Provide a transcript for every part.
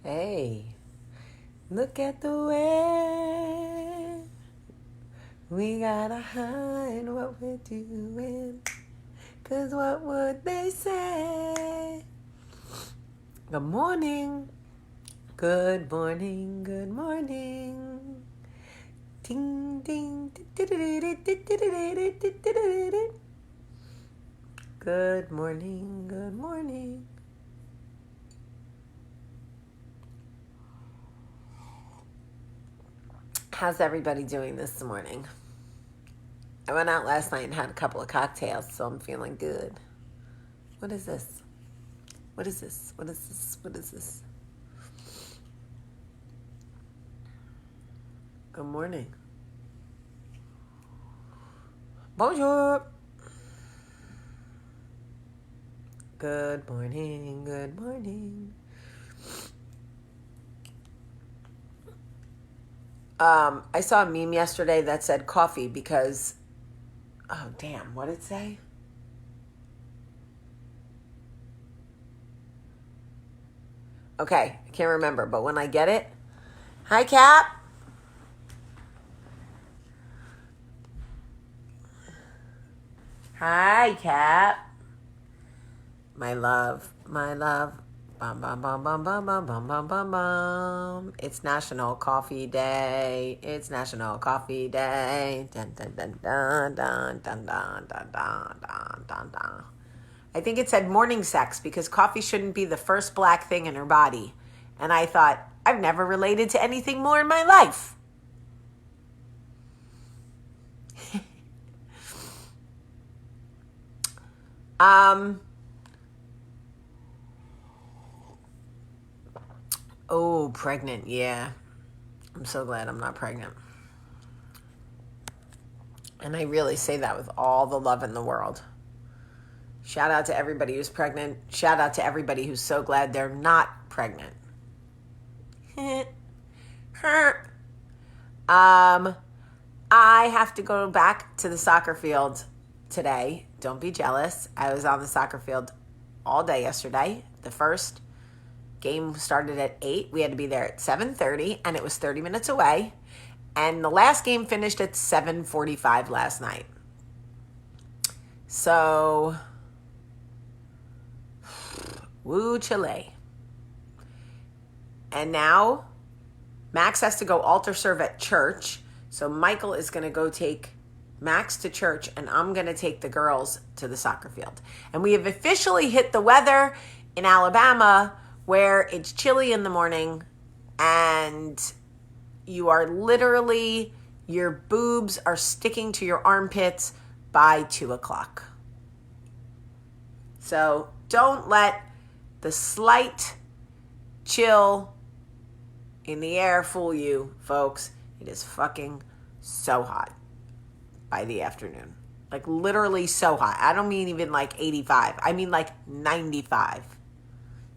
Hey, look at the way we gotta hide what we're doing. 'Cause what would they say? Good morning. Good morning. Good morning. Ding, ding. Good morning. Good morning. How's everybody doing this morning? I went out last night and had a couple of cocktails, so I'm feeling good. What is this? What is this? What is this? What is this? Good morning. Bonjour. Good morning. Good morning. I saw a meme yesterday that said coffee because, oh damn, what did it say? Okay, I can't remember, but when I get it, hi Cap. Hi Cap. My love, my love. Bum, bum, bum, bum, bum, bum, bum, bum, bum, bum. It's National Coffee Day. It's National Coffee Day. Dun, dun, dun, dun, dun, dun, dun, dun, dun, dun, dun, dun. I think it said morning sex because coffee shouldn't be the first black thing in her body. And I thought, I've never related to anything more in my life. Oh, pregnant, yeah. I'm so glad I'm not pregnant. And I really say that with all the love in the world. Shout out to everybody who's pregnant. Shout out to everybody who's so glad they're not pregnant. I have to go back to the soccer field today. Don't be jealous. I was on the soccer field all day yesterday. The first game started at 8. We had to be there at 7:30, and it was 30 minutes away. And the last game finished at 7:45 last night. So, woo Chile. And now, Max has to go altar serve at church. So Michael is going to go take Max to church, and I'm going to take the girls to the soccer field. And we have officially hit the weather in Alabama where it's chilly in the morning and you are literally, your boobs are sticking to your armpits by 2 o'clock. So don't let the slight chill in the air fool you, folks. It is fucking so hot by the afternoon. Like literally so hot. I don't mean even like 85. I mean like 95.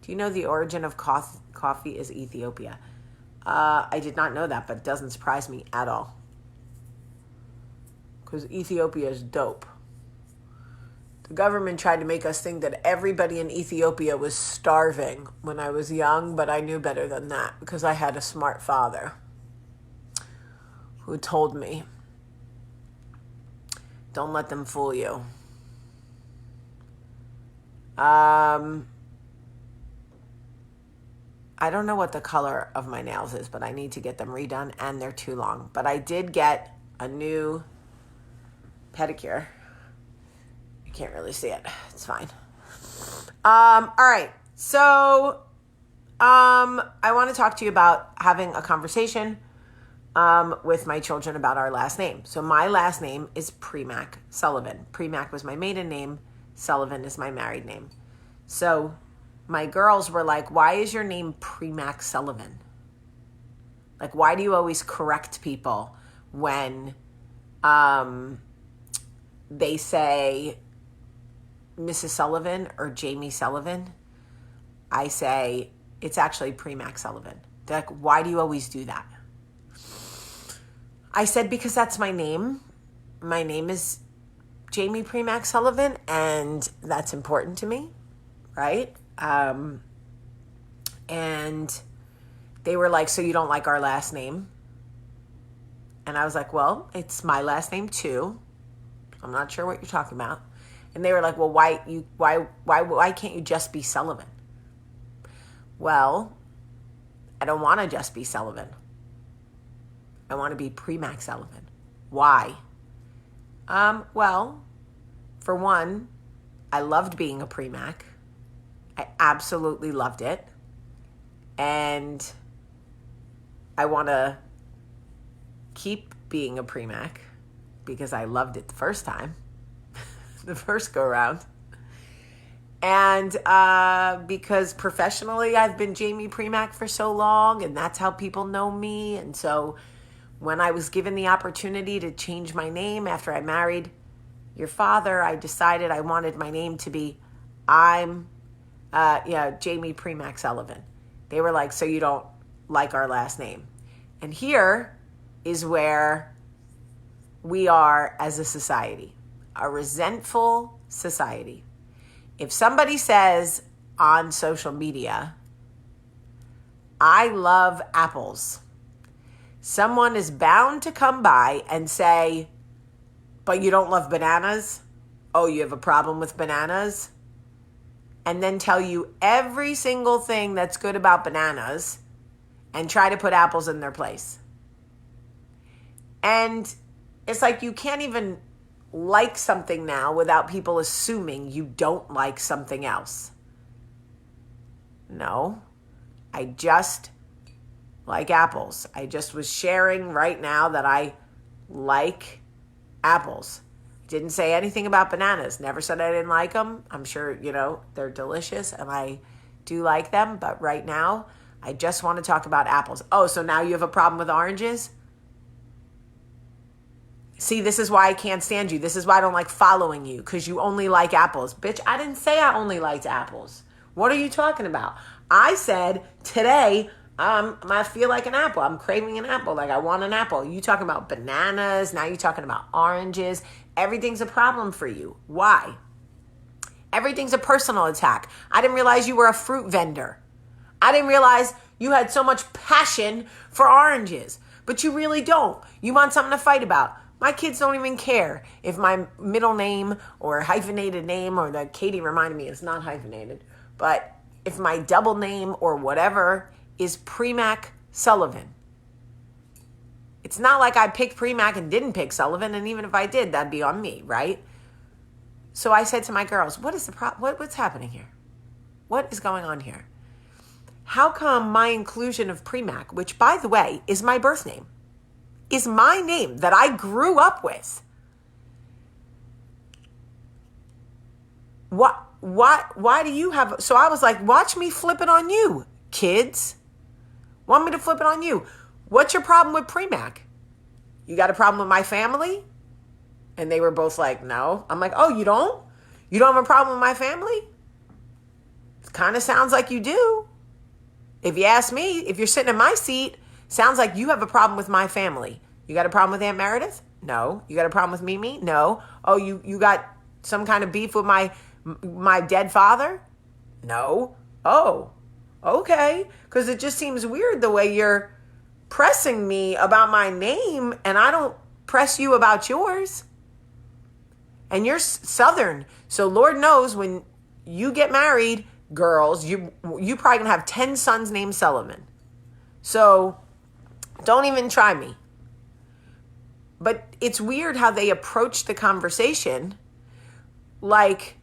Do you know the origin of coffee is Ethiopia? I did not know that, but it doesn't surprise me at all. Because Ethiopia is dope. The government tried to make us think that everybody in Ethiopia was starving when I was young, but I knew better than that because I had a smart father who told me, don't let them fool you. I don't know what the color of my nails is, but I need to get them redone, and they're too long. But I did get a new pedicure. You can't really see it. It's fine. All right. So I want to talk to you about having a conversation with my children about our last name. So my last name is Premack Sullivan. Premack was my maiden name. Sullivan is my married name. So my girls were like, why is your name Premack Sullivan? Like, why do you always correct people when they say Mrs. Sullivan or Jamie Sullivan? I say, it's actually Premack Sullivan. They're like, why do you always do that? I said, because that's my name. My name is Jamie Premack Sullivan, and that's important to me, right? And they were like, so you don't like our last name? And I was like, well, it's my last name too. I'm not sure what you're talking about. And they were like, well, why can't you just be Sullivan? Well, I don't want to just be Sullivan. I want to be Premack Sullivan. Why? Well, for one, I loved being a Premack. I absolutely loved it. And I want to keep being a Premack because I loved it the first time, the first go around. And because professionally I've been Jamie Premack for so long, and that's how people know me. And so when I was given the opportunity to change my name after I married your father, I decided I wanted my name to be Jamie Premack Sullivan. They were like, so you don't like our last name? And here is where we are as a society, a resentful society. If somebody says on social media, I love apples, someone is bound to come by and say, but you don't love bananas? Oh, you have a problem with bananas? And then tell you every single thing that's good about bananas and try to put apples in their place. And it's like you can't even like something now without people assuming you don't like something else. No, I just like apples. I just was sharing right now that I like apples. Didn't say anything about bananas. Never said I didn't like them. I'm sure, they're delicious and I do like them. But right now, I just want to talk about apples. Oh, so now you have a problem with oranges? See, this is why I can't stand you. This is why I don't like following you, because you only like apples. Bitch, I didn't say I only liked apples. What are you talking about? I said today, I feel like an apple. I'm craving an apple. Like I want an apple. You talking about bananas. Now you're talking about oranges. Everything's a problem for you. Why? Everything's a personal attack. I didn't realize you were a fruit vendor. I didn't realize you had so much passion for oranges, but you really don't. You want something to fight about. My kids don't even care if my middle name or hyphenated name, or that Katie reminded me is not hyphenated, but if my double name or whatever is Premack Sullivan. It's not like I picked Premack and didn't pick Sullivan, and even if I did, that'd be on me, right? So I said to my girls, what is the what's happening here? What is going on here? How come my inclusion of Premack, which by the way is my birth name, is my name that I grew up with? Why do you have... So I was like, watch me flip it on you, kids. Want me to flip it on you? What's your problem with Premack? You got a problem with my family? And they were both like, no. I'm like, oh, you don't? You don't have a problem with my family? It kind of sounds like you do. If you ask me, if you're sitting in my seat, sounds like you have a problem with my family. You got a problem with Aunt Meredith? No. You got a problem with Mimi? No. Oh, you got some kind of beef with my dead father? No. Oh, okay. Because it just seems weird the way you're pressing me about my name and I don't press you about yours. And you're Southern. So Lord knows when you get married, girls, you probably gonna have 10 sons named Sullivan. So don't even try me. But it's weird how they approach the conversation like,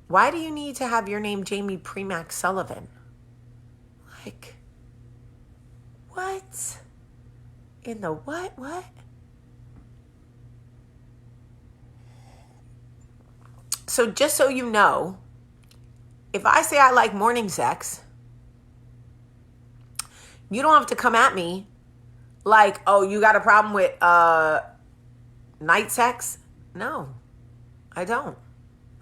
why do you need to have your name Jamie Premack Sullivan? Like, what? In the what? So just so you know, if I say I like morning sex, you don't have to come at me like, oh, you got a problem with night sex? No, I don't.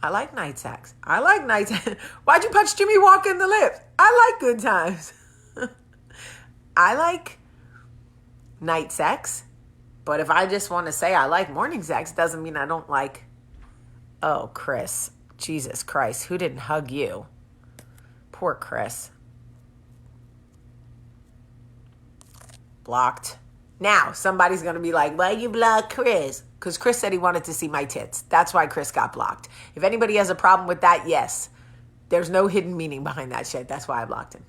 I like night sex. I like night sex. Why'd you punch Jimmy Walker in the lips? I like good times. I like night sex. But if I just want to say I like morning sex, doesn't mean I don't like... Oh, Chris. Jesus Christ. Who didn't hug you? Poor Chris. Blocked. Now, somebody's going to be like, why you block Chris? Because Chris said he wanted to see my tits. That's why Chris got blocked. If anybody has a problem with that, yes. There's no hidden meaning behind that shit. That's why I blocked him.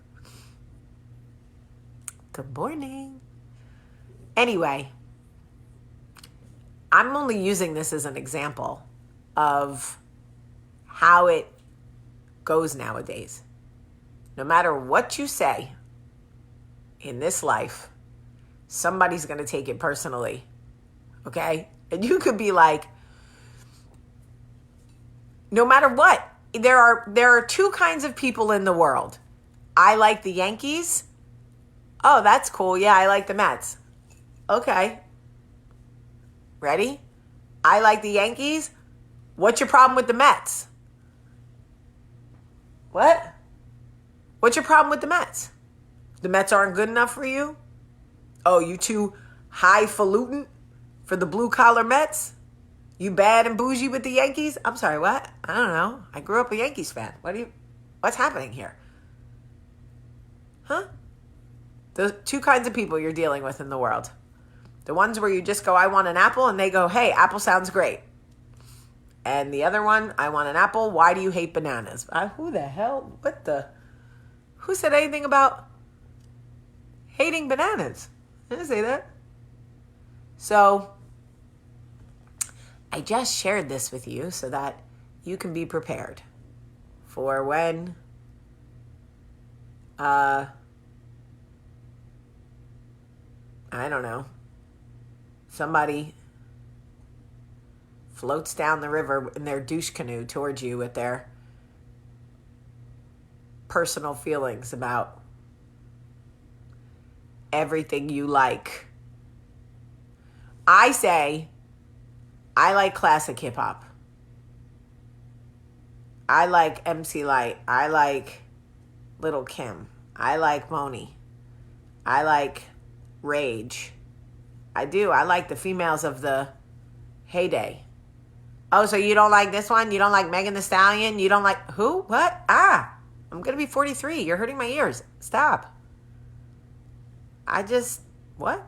Good morning. Anyway, I'm only using this as an example of how it goes nowadays. No matter what you say in this life, somebody's going to take it personally. Okay? And you could be like, no matter what, there are two kinds of people in the world. I like the Yankees. Oh, that's cool. Yeah, I like the Mets. Okay. Ready? I like the Yankees. What's your problem with the Mets? What? What's your problem with the Mets? The Mets aren't good enough for you? Oh, you too highfalutin for the blue-collar Mets? You bad and bougie with the Yankees? I'm sorry, what? I don't know. I grew up a Yankees fan. What's happening here? Huh? The two kinds of people you're dealing with in the world. The ones where you just go, I want an apple, and they go, hey, apple sounds great. And the other one, I want an apple. Why do you hate bananas? Who the hell? Who said anything about hating bananas? I didn't say that. So I just shared this with you so that you can be prepared for when I don't know, somebody floats down the river in their douche canoe towards you with their personal feelings about everything you like. I say, I like classic hip hop. I like MC Lyte. I like Little Kim. I like Moni. I like Rage. I do. I like the females of the heyday. Oh, so you don't like this one? You don't like Megan Thee Stallion? You don't like who? What? I'm going to be 43. You're hurting my ears. Stop. What?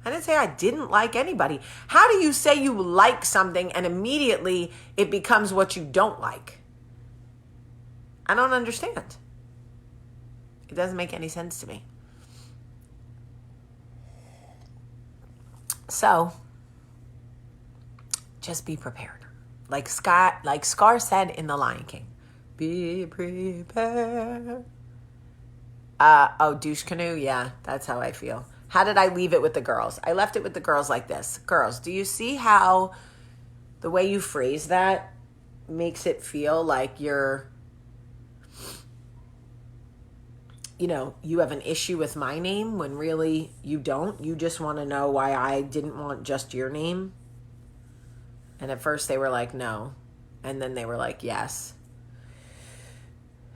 I didn't say I didn't like anybody. How do you say you like something and immediately it becomes what you don't like? I don't understand. It doesn't make any sense to me. So, just be prepared. Like Scar said in The Lion King. Be prepared. Douche Canoe? Yeah, that's how I feel. How did I leave it with the girls? I left it with the girls like this. Girls, do you see how the way you phrase that makes it feel like you have an issue with my name when really you don't? You just want to know why I didn't want just your name? And at first they were like, no. And then they were like, yes.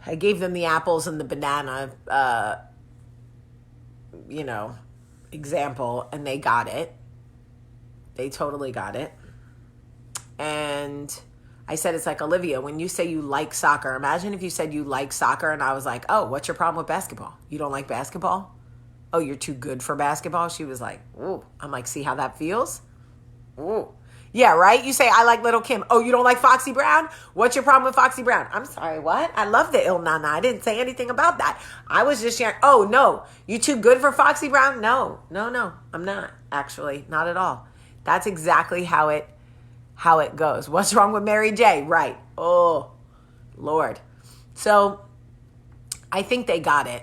I gave them the apples and the banana, example, and they got it. They totally got it. And I said, it's like, Olivia, when you say you like soccer, imagine if you said you like soccer and I was like, oh, what's your problem with basketball? You don't like basketball? Oh, you're too good for basketball? She was like, ooh. I'm like, see how that feels? Ooh. Yeah, right? You say, I like Little Kim. Oh, you don't like Foxy Brown? What's your problem with Foxy Brown? I'm sorry, what? I love the Il Nana. I didn't say anything about that. I was just sharing. Oh, no. You too good for Foxy Brown? No. I'm not, actually. Not at all. That's exactly how it goes. What's wrong with Mary J? Right. Oh, Lord. So I think they got it.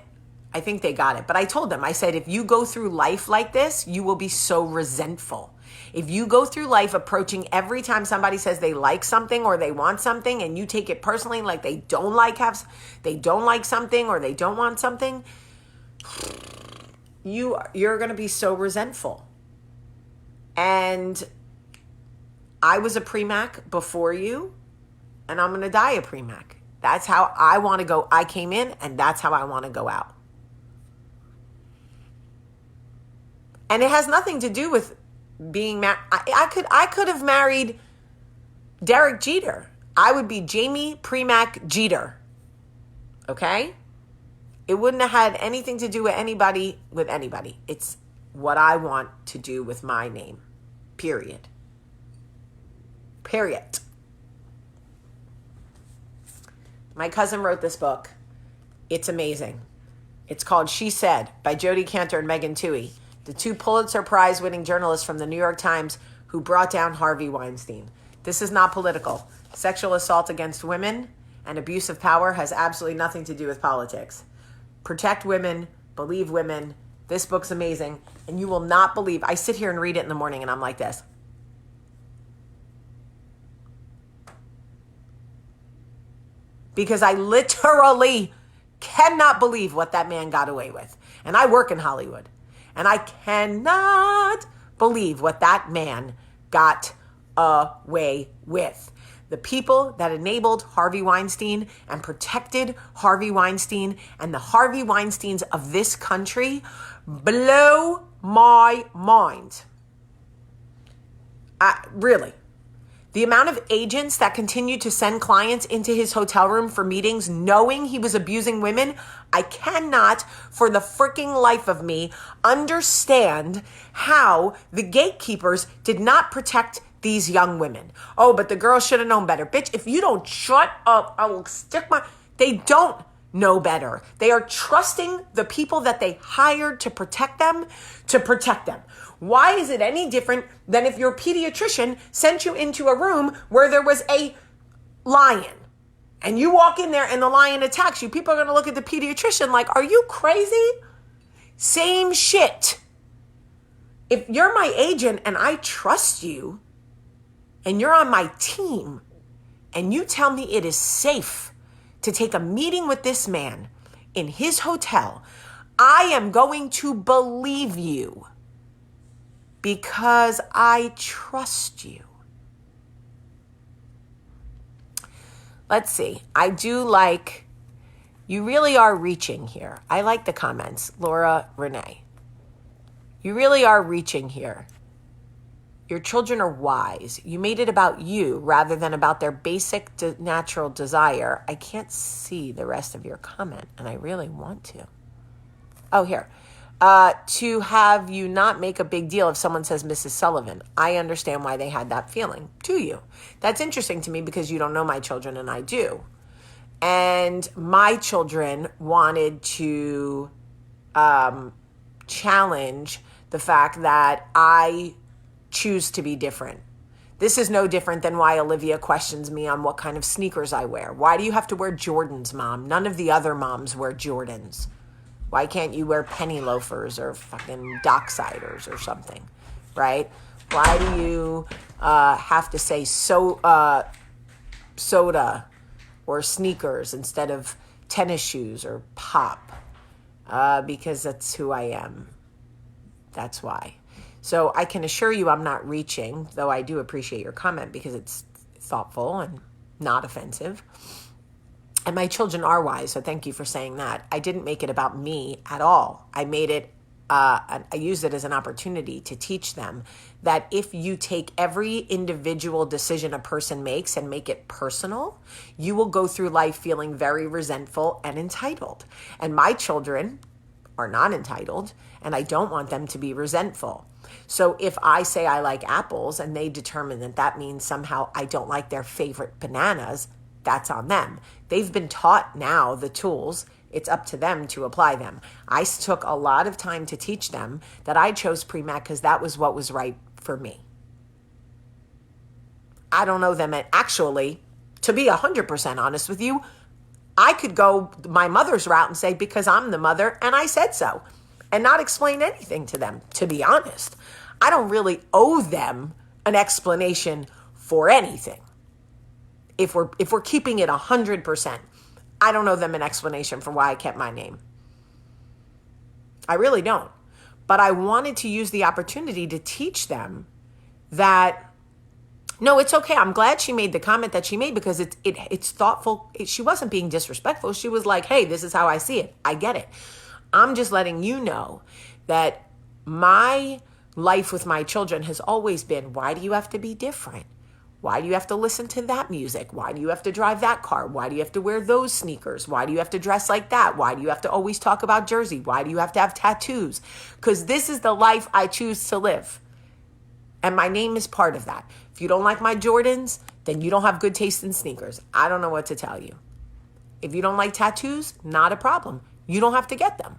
But I told them, I said, if you go through life like this, you will be so resentful. If you go through life approaching every time somebody says they like something or they want something and you take it personally like they don't like something or they don't want something, you're going to be so resentful. And I was a pre-Mac before you, and I'm going to die a pre-Mac. That's how I want to go. I came in, and that's how I want to go out. And it has nothing to do with being married. I could have married Derek Jeter. I would be Jamie Pre-Mac Jeter. Okay? It wouldn't have had anything to do with anybody. It's what I want to do with my name. Period. Period. My cousin wrote this book. It's amazing. It's called She Said by Jodi Kantor and Megan Twohey, the two Pulitzer Prize winning journalists from the New York Times who brought down Harvey Weinstein. This is not political. Sexual assault against women and abuse of power has absolutely nothing to do with politics. Protect women, believe women. This book's amazing. And you will not believe, I sit here and read it in the morning and I'm like this. Because I literally cannot believe what that man got away with. And I work in Hollywood. And I cannot believe what that man got away with. The people that enabled Harvey Weinstein and protected Harvey Weinstein and the Harvey Weinsteins of this country blow my mind. Really. The amount of agents that continued to send clients into his hotel room for meetings knowing he was abusing women, I cannot for the freaking life of me understand how the gatekeepers did not protect these young women. Oh, but the girl should have known better. Bitch, if you don't shut up, I will stick my... They don't know better. They are trusting the people that they hired to protect them. Why is it any different than if your pediatrician sent you into a room where there was a lion and you walk in there and the lion attacks you? People are going to look at the pediatrician like, are you crazy? Same shit. If you're my agent and I trust you and you're on my team and you tell me it is safe to take a meeting with this man in his hotel, I am going to believe you. Because I trust you. Let's see. I do like, you really are reaching here. I like the comments. Laura Renee. You really are reaching here. Your children are wise. You made it about you rather than about their basic natural desire. I can't see the rest of your comment, and I really want to. Oh, here. To have you not make a big deal if someone says Mrs. Sullivan. I understand why they had that feeling to you. That's interesting to me because you don't know my children and I do. And my children wanted to challenge the fact that I choose to be different. This is no different than why Olivia questions me on what kind of sneakers I wear. Why do you have to wear Jordans, Mom? None of the other moms wear Jordans. Why can't you wear penny loafers or fucking docksiders or something, right? Why do you have to say soda or sneakers instead of tennis shoes or pop? Because that's who I am. That's why. So I can assure you I'm not reaching, though I do appreciate your comment because it's thoughtful and not offensive. And my children are wise, so thank you for saying that. I didn't make it about me at all. I made it, I used it as an opportunity to teach them that if you take every individual decision a person makes and make it personal, you will go through life feeling very resentful and entitled. And my children are not entitled, and I don't want them to be resentful. So if I say I like apples and they determine that that means somehow I don't like their favorite bananas, that's on them. They've been taught now the tools. It's up to them to apply them. I took a lot of time to teach them that I chose pre-med because that was what was right for me. I don't know them. Actually, to be 100% honest with you, I could go my mother's route and say, because I'm the mother and I said so, and not explain anything to them, to be honest. I don't really owe them an explanation for anything. If we're keeping it 100%, I don't owe them an explanation for why I kept my name. I really don't. But I wanted to use the opportunity to teach them that, no, it's okay. I'm glad she made the comment that she made because it's thoughtful. She wasn't being disrespectful. She was like, hey, this is how I see it. I get it. I'm just letting you know that my life with my children has always been, why do you have to be different? Why do you have to listen to that music? Why do you have to drive that car? Why do you have to wear those sneakers? Why do you have to dress like that? Why do you have to always talk about Jersey? Why do you have to have tattoos? Because this is the life I choose to live. And my name is part of that. If you don't like my Jordans, then you don't have good taste in sneakers. I don't know what to tell you. If you don't like tattoos, not a problem. You don't have to get them.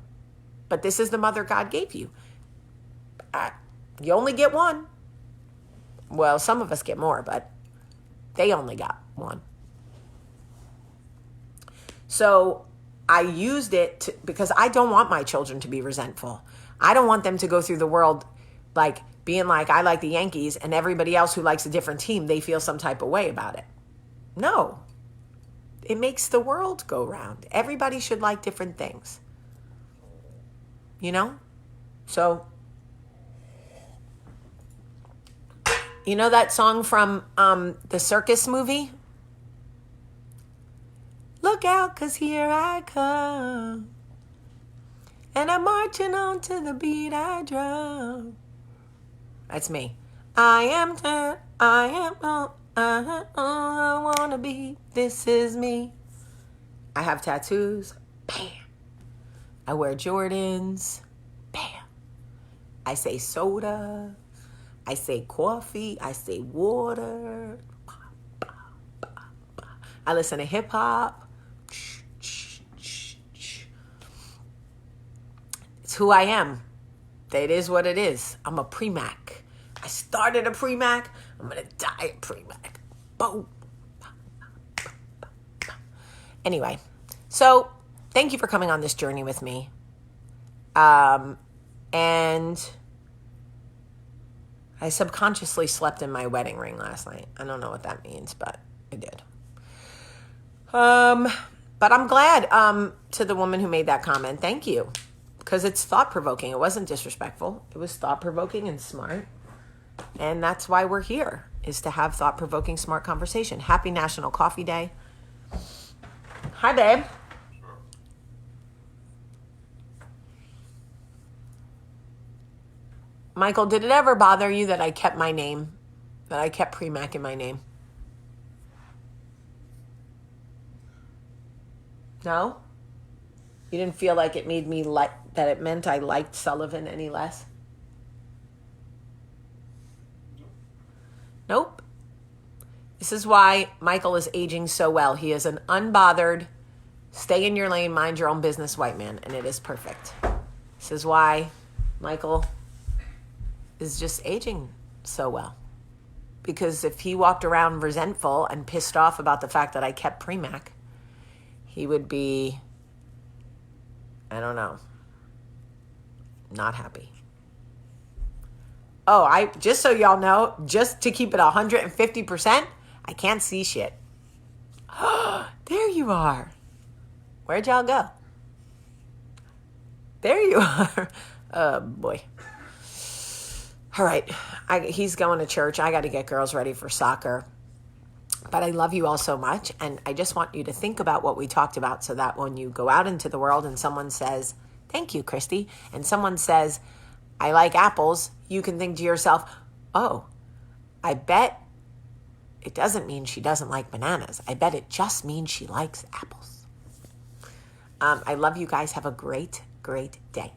But this is the mother God gave you. You only get one. Well, some of us get more, but they only got one. So I used it because I don't want my children to be resentful. I don't want them to go through the world like being like, I like the Yankees, and everybody else who likes a different team, they feel some type of way about it. No. It makes the world go round. Everybody should like different things. You know? So, you know that song from the circus movie? Look out, 'cause here I come. And I'm marching on to the beat I drum. That's me. I wanna be. This is me. I have tattoos. Bam. I wear Jordans. Bam. I say soda. I say coffee. I say water. I listen to hip hop. It's who I am. It is what it is. I'm a pre-Mac. I started a pre-Mac. I'm going to die a pre-Mac. Boom. Anyway, so thank you for coming on this journey with me. And I subconsciously slept in my wedding ring last night. I don't know what that means, but I did. But I'm glad to the woman who made that comment. Thank you. Because it's thought-provoking. It wasn't disrespectful. It was thought-provoking and smart. And that's why we're here, is to have thought-provoking, smart conversation. Happy National Coffee Day. Hi, babe. Michael, did it ever bother you that I kept my name, that I kept Pre-Mac in my name? No? You didn't feel like it made me that it meant I liked Sullivan any less? Nope. This is why Michael is aging so well. He is an unbothered, stay in your lane, mind your own business white man, and it is perfect. This is why Michael is just aging so well. Because if he walked around resentful and pissed off about the fact that I kept Pre-Mac, he would be, I don't know, not happy. Oh, just so y'all know, just to keep it 150%, I can't see shit. There you are. Where'd y'all go? There you are. Oh, boy. All right. He's going to church. I got to get girls ready for soccer. But I love you all so much, and I just want you to think about what we talked about so that when you go out into the world and someone says, thank you, Christy, and someone says, I like apples, you can think to yourself, oh, I bet it doesn't mean she doesn't like bananas. I bet it just means she likes apples. I love you guys. Have a great, great day.